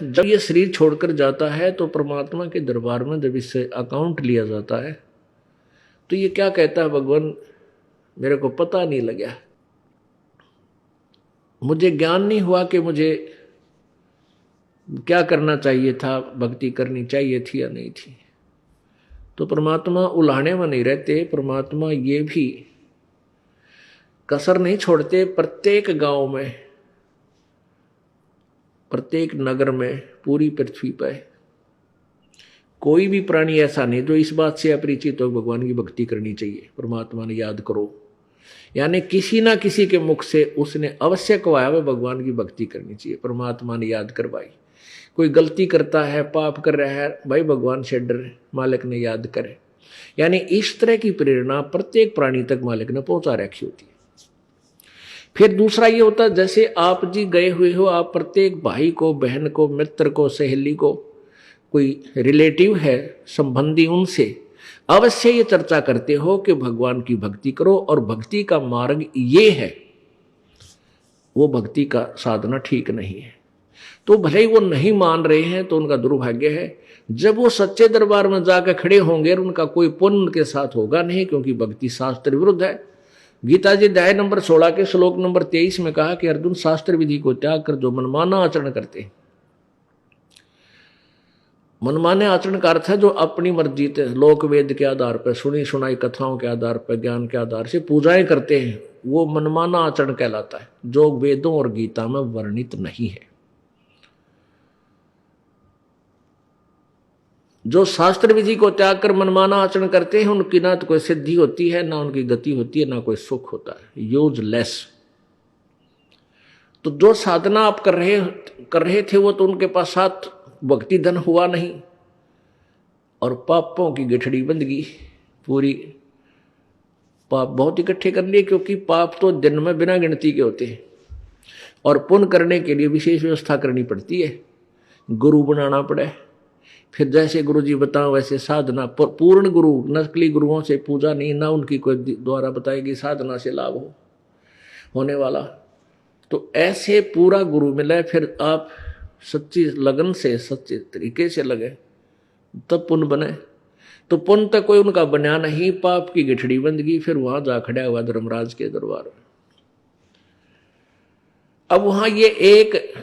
जब ये शरीर छोड़कर जाता है तो परमात्मा के दरबार में जब इससे अकाउंट लिया जाता है तो ये क्या कहता है, भगवान मेरे को पता नहीं लगा, मुझे ज्ञान नहीं हुआ कि मुझे क्या करना चाहिए था, भक्ति करनी चाहिए थी या नहीं थी। तो परमात्मा उलाहने में नहीं रहते, परमात्मा ये भी कसर नहीं छोड़ते। प्रत्येक गांव में, प्रत्येक नगर में, पूरी पृथ्वी पर कोई भी प्राणी ऐसा नहीं जो इस बात से अपरिचित हो भगवान की भक्ति करनी चाहिए, परमात्मा ने याद करो। यानी किसी ना किसी के मुख से उसने अवश्य कहा है भगवान की भक्ति करनी चाहिए, परमात्मा ने याद करवाई। कोई गलती करता है, पाप कर रहा है, भाई भगवान से डर, मालिक ने याद करे। यानी इस तरह की प्रेरणा प्रत्येक प्राणी तक मालिक ने पहुंचा रखी होती है। फिर दूसरा ये होता है, जैसे आप जी गए हुए हो, आप प्रत्येक भाई को, बहन को, मित्र को, सहेली को, कोई रिलेटिव है, संबंधी, उनसे अवश्य ये चर्चा करते हो कि भगवान की भक्ति करो और भक्ति का मार्ग ये है, वो भक्ति का साधना ठीक नहीं है। तो भले ही वो नहीं मान रहे हैं तो उनका दुर्भाग्य है। जब वो सच्चे दरबार में जाकर खड़े होंगे और उनका कोई पुण्य उनके साथ होगा नहीं, क्योंकि भक्ति शास्त्र विरुद्ध है। गीता जी अध्याय नंबर 16 के श्लोक नंबर 23 में कहा कि अर्जुन, शास्त्र विधि को त्याग कर जो मनमाना आचरण करते हैं, मनमाने आचरण का अर्थ है जो अपनी मर्जी से लोक वेद के आधार पर, सुनी सुनाई कथाओं के आधार पर, ज्ञान के आधार से पूजाएं करते हैं, वो मनमाना आचरण कहलाता है, जो वेदों और गीता में वर्णित नहीं है। जो शास्त्र विधि को त्याग कर मनमाना आचरण करते हैं, उनकी ना तो कोई सिद्धि होती है, ना उनकी गति होती है, ना कोई सुख होता है, यूजलेस। तो जो साधना आप कर रहे थे वो तो उनके पास साथ भक्ति धन हुआ नहीं और पापों की गठड़ी बंध गई पूरी। पाप बहुत इकट्ठे कर लिए, क्योंकि पाप तो दिन में बिना गिनती के होते हैं और पुण्य करने के लिए विशेष व्यवस्था करनी पड़ती है, गुरु बनाना पड़े। फिर जैसे गुरु जी बताओ वैसे साधना, पूर्ण गुरु, नकली गुरुओं से पूजा नहीं, ना उनकी कोई द्वारा बताएगी साधना से लाभ होने वाला। तो ऐसे पूरा गुरु मिले, फिर आप सच्ची लगन से, सच्चे तरीके से लगे, तब पुण्य बने। तो पुण्य तक कोई उनका बना नहीं, पाप की गठड़ी बंद गई। फिर वहां जा खड़ा हुआ धर्मराज के दरबार में। अब वहां ये एक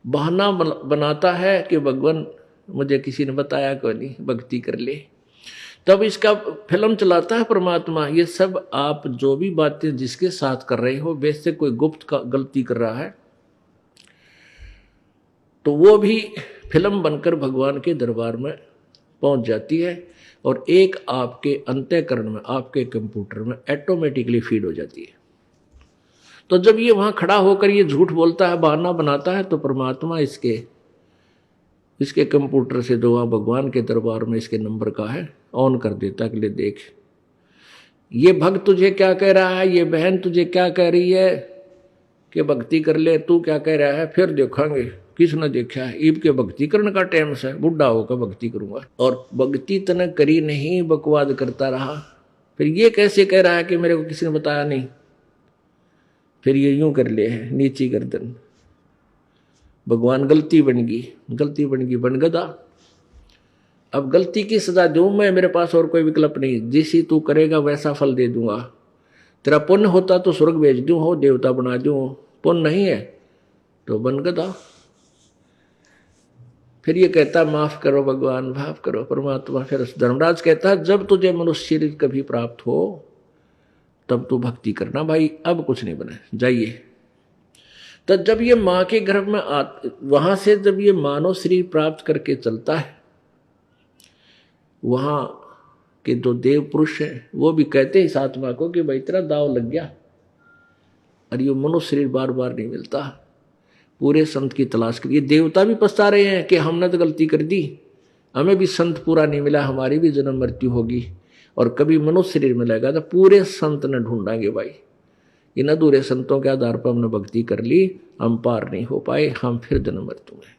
बहाना बनाता है कि भगवान मुझे किसी ने बताया कोई नहीं, भक्ति कर ले। तब इसका फिल्म चलाता है परमात्मा, ये सब आप जो भी बातें जिसके साथ कर रहे हो, वैसे कोई गुप्त का गलती कर रहा है तो वो भी फिल्म बनकर भगवान के दरबार में पहुंच जाती है और एक आपके अंतःकरण में, आपके कंप्यूटर में ऑटोमेटिकली फीड हो जाती है। तो जब ये वहां खड़ा होकर ये झूठ बोलता है, बहाना बनाता है, तो परमात्मा इसके कंप्यूटर से जो वहां भगवान के दरबार में इसके नंबर का है ऑन कर देता कि ले देख, ये भक्त तुझे क्या कह रहा है, ये बहन तुझे क्या कह रही है कि भक्ति कर ले, तू क्या कह रहा है, फिर देखेंगे किसने देखा है। ईब के भक्ति करने का टाइम से, बुढ़ा होकर भक्ति करूंगा। और भक्ति तने करी नहीं, बकवाद करता रहा। फिर ये कैसे कह रहा है कि मेरे को किसी ने बताया नहीं। फिर ये यूं कर ले है, नीची गर्दन। भगवान गलती बन गई, बन गदा। अब गलती की सजा दूं मैं, मेरे पास और कोई विकल्प नहीं। जिसी तू करेगा वैसा फल दे दूंगा। तेरा पुण्य होता तो स्वर्ग भेज दूं, हो देवता बना दूं, पुण्य नहीं है तो बन गदा। फिर ये कहता माफ करो भगवान, माफ करो परमात्मा। फिर धर्मराज कहता है जब तुझे मनुष्य शरीर कभी प्राप्त हो तब तू भक्ति करना भाई, अब कुछ नहीं बने, जाइए। तो जब ये माँ के गर्भ में वहां से जब ये मानव शरीर प्राप्त करके चलता है, वहां के जो देव पुरुष है वो भी कहते हैं इस आत्मा को कि भाई तेरा दाव लग गया और ये मनुष्य शरीर बार बार नहीं मिलता। पूरे संत की तलाश करिए। देवता भी पछता रहे हैं कि हमने तो गलती कर दी, हमें भी संत पूरा नहीं मिला, हमारी भी जन्म मृत्यु होगी और कभी मनुष्य शरीर मिलेगा तो पूरे संत ने ढूंढाएंगे भाई। इन अधूरे संतों के आधार पर हमने भक्ति कर ली, हम पार नहीं हो पाए, हम फिर जन्म मृत्यु में।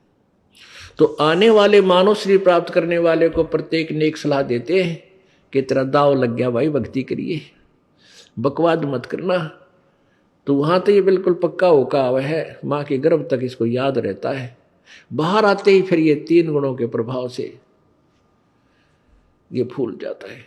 तो आने वाले मानव शरीर प्राप्त करने वाले को प्रत्येक ने एक सलाह देते हैं कि तेरा दाव लग गया भाई, भक्ति करिए, बकवाद मत करना। तो वहां तो ये बिल्कुल पक्का होका हुआ है, माँ के गर्भ तक इसको याद रहता है बाहर आते ही फिर ये 3 गुणों के प्रभाव से ये फूल जाता है।